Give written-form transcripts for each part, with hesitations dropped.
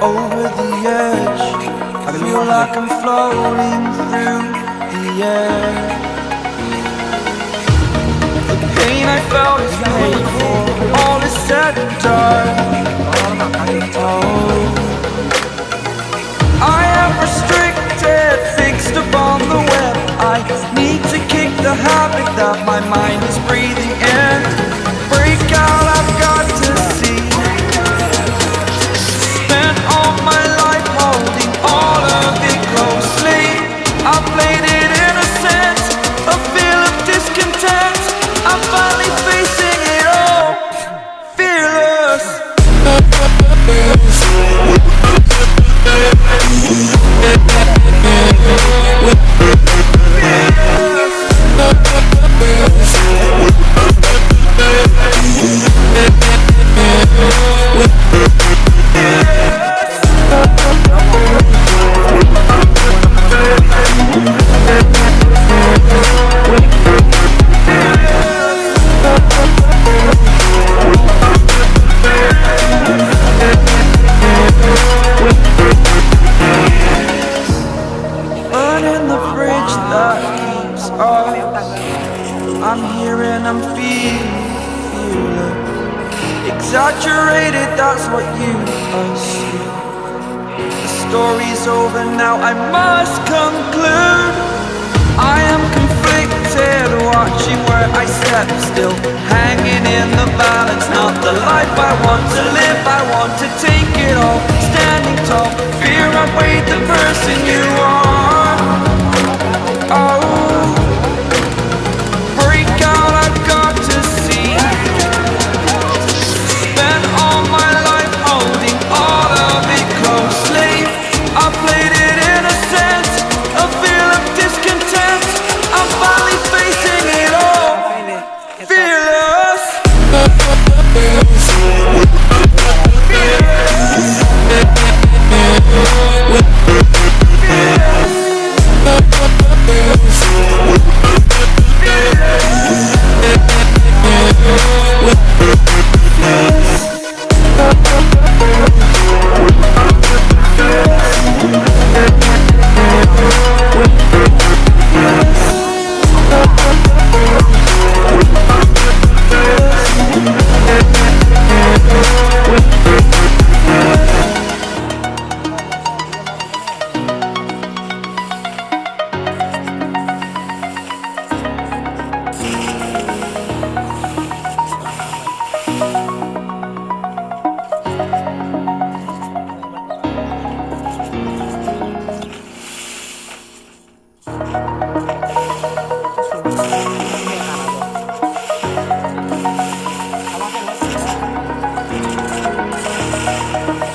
Over the edge, I feel like I'm floating through the air. The pain I felt is paid for, all is said and done. Oh, I am restricted, fixed upon the web. I need to kick the habit that my mind is breathing in. Break out, I've got to see. Spent all my life holding all of it closely. I played it innocent, a feel of discontent. I'm finally facing it all, fearless. Burning the bridge that keeps us. I'm here and I'm feeling exaggerated, that's what you assume. The story's over now, I must conclude. I am conflicted, watching where I step still, hanging in the balance. Not the life I want to live, I want to take it all. Standing tall, fear outweighed the person you are. Oh, break out, I've got to see. Spent all my life holding all of it closely. I played it innocent, a feel of discontent. I'm finally facing it all, fearless.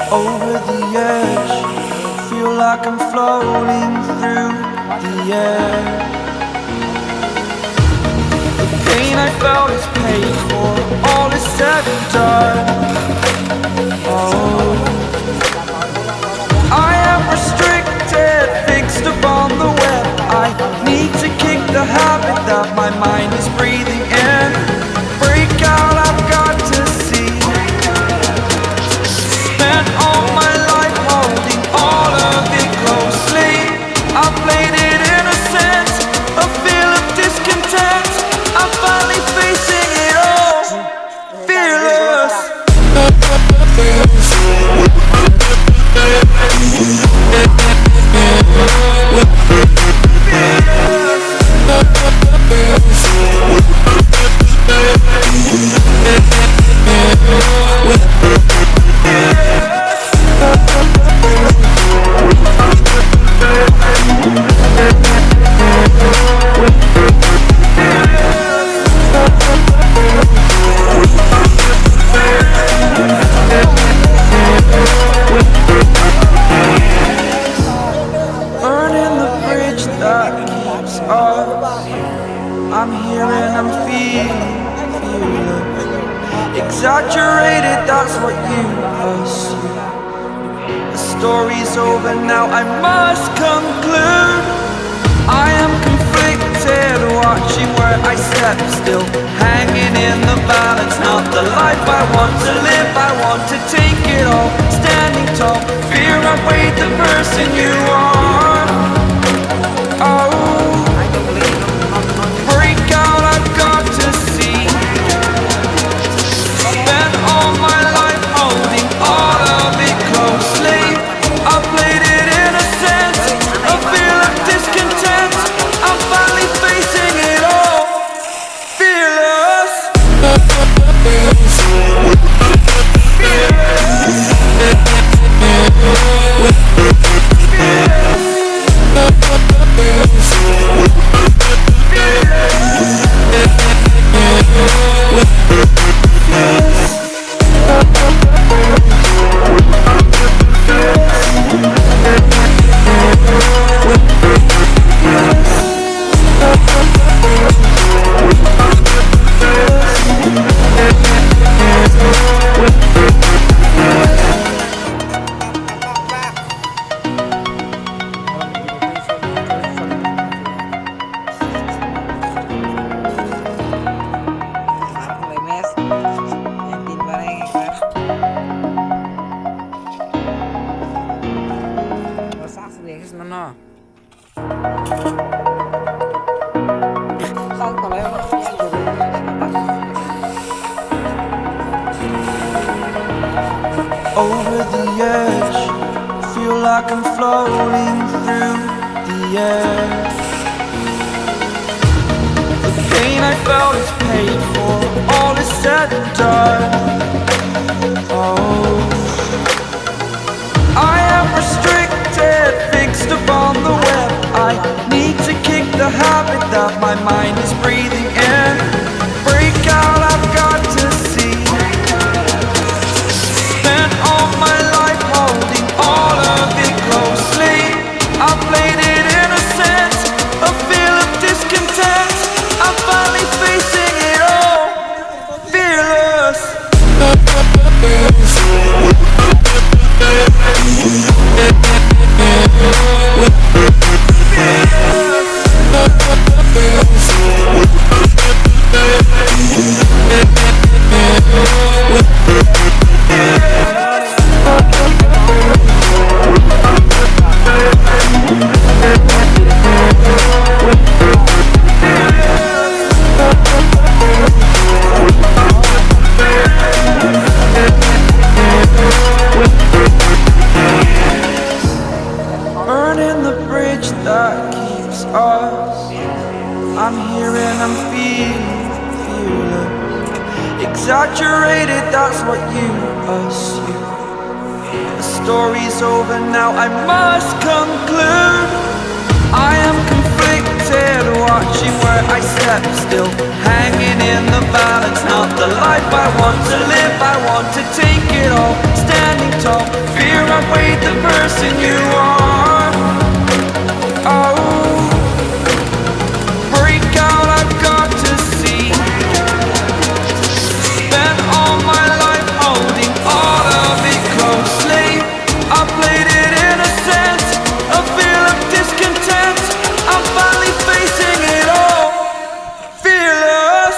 Over the edge, feel like I'm floating through the air. The pain I felt is paid for, all is said and done. Oh, I am restricted, fixed upon the web. I need to kick the habit that my mind is breathing in. Break out, I've got to see. Spent all my life holding all of it closely. I played it innocent, a feel of discontent. I'm finally facing it all, fearless. I'm here and I'm feeling exaggerated, that's what you assume. The story's over now, I must conclude. I am conflicted. like I'm floating through the air. The pain I felt is paid for, all is said and done. Oh, I am restricted, fixed upon the web. I need to kick the habit that my mind is breathing in. Break out, I've got to see. Spent all my life holding all of it closely. I played it innocent, a feel of discontent. I'm finally facing it all, fearless. Burning the bridge that keeps us. I'm here and I'm feeling fearless. Exaggerated, that's what you assume. The story's over now, I must conclude. I am conflicted, watching where I step still, hanging in the balance. Not the life I want to live, I want to take it all. Standing tall, fear I've weighed the person you are. Oh, break out, I've got to see. Spent all my life holding all of it closely. I played it innocent, a feel of discontent. I'm finally facing it all, fearless.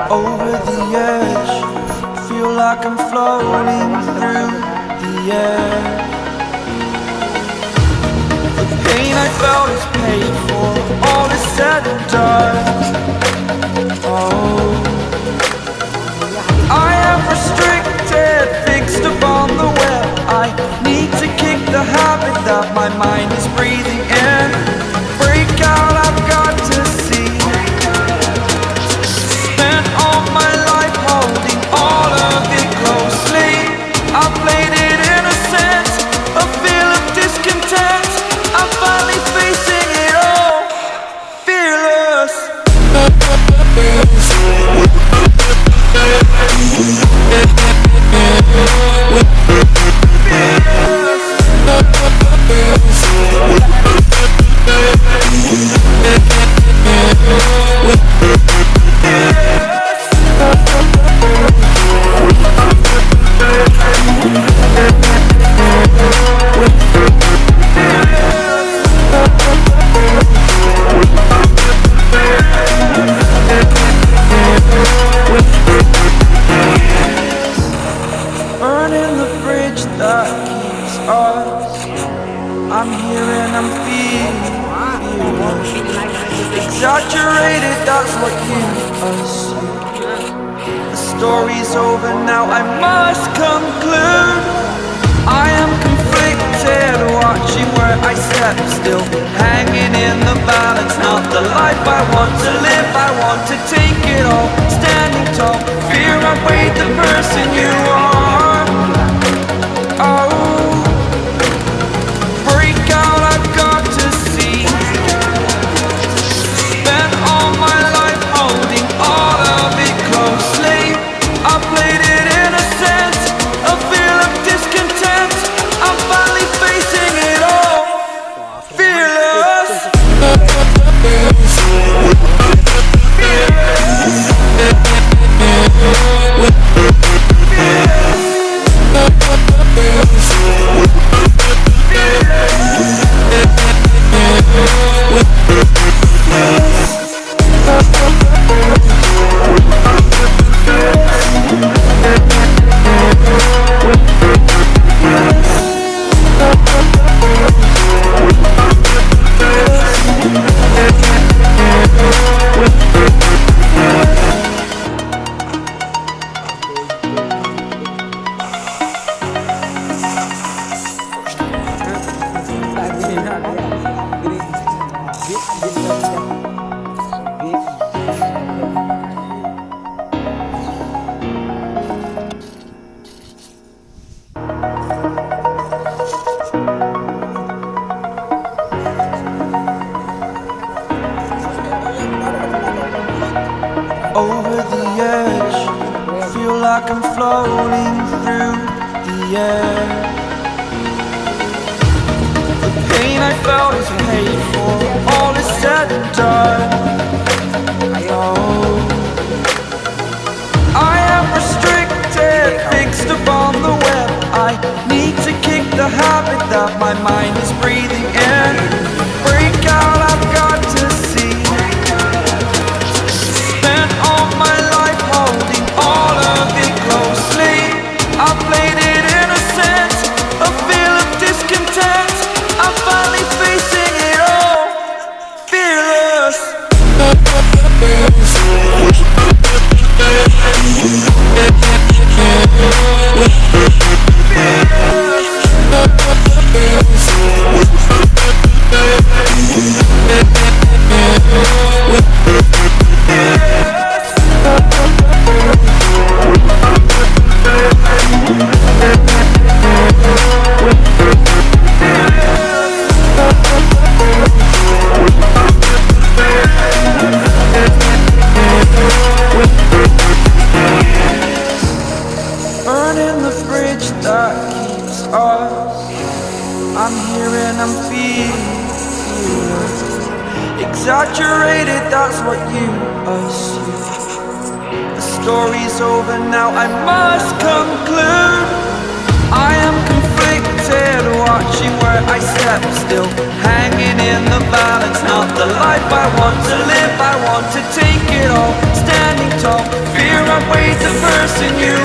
Over the edge, feel like I'm floating through the air. The pain I felt is paid for, all is said and done. Oh, I am restricted, fixed upon the web. I need to kick the habit that my mind is breathing in. Break out, I've got to see. Spent all my life holding all of it closely. I played it innocent, a feel of discontent. I'm finally facing it all, fearless. Burning the bridge that keeps us. I'm here and I'm feeling exaggerated, that's what you assume. The story's over now, I must conclude. I am conflicted, watching where I step still, hanging in the balance. Not the life I want to live, I want to take it all. Standing tall, fear I've weighed the person you are. Over the edge, feel like I'm floating through the air. The pain I felt is paid for, all is said and done. Oh, I am restricted, fixed upon the web. I need to kick the habit that my mind is breathing in. Break out, I've got to see. Spent all my life holding all of it closely. I played it innocent, a feel of discontent. I'm finally facing it all, fearless. Burning the bridge that keeps us. I'm here and I'm feeling exaggerated, that's what you assume. The story's over now, I must conclude. I am conflicted, watching where I step, still hanging in the balance. Not the life I want to live, I want to take it all. Standing tall, fear outweighs the person you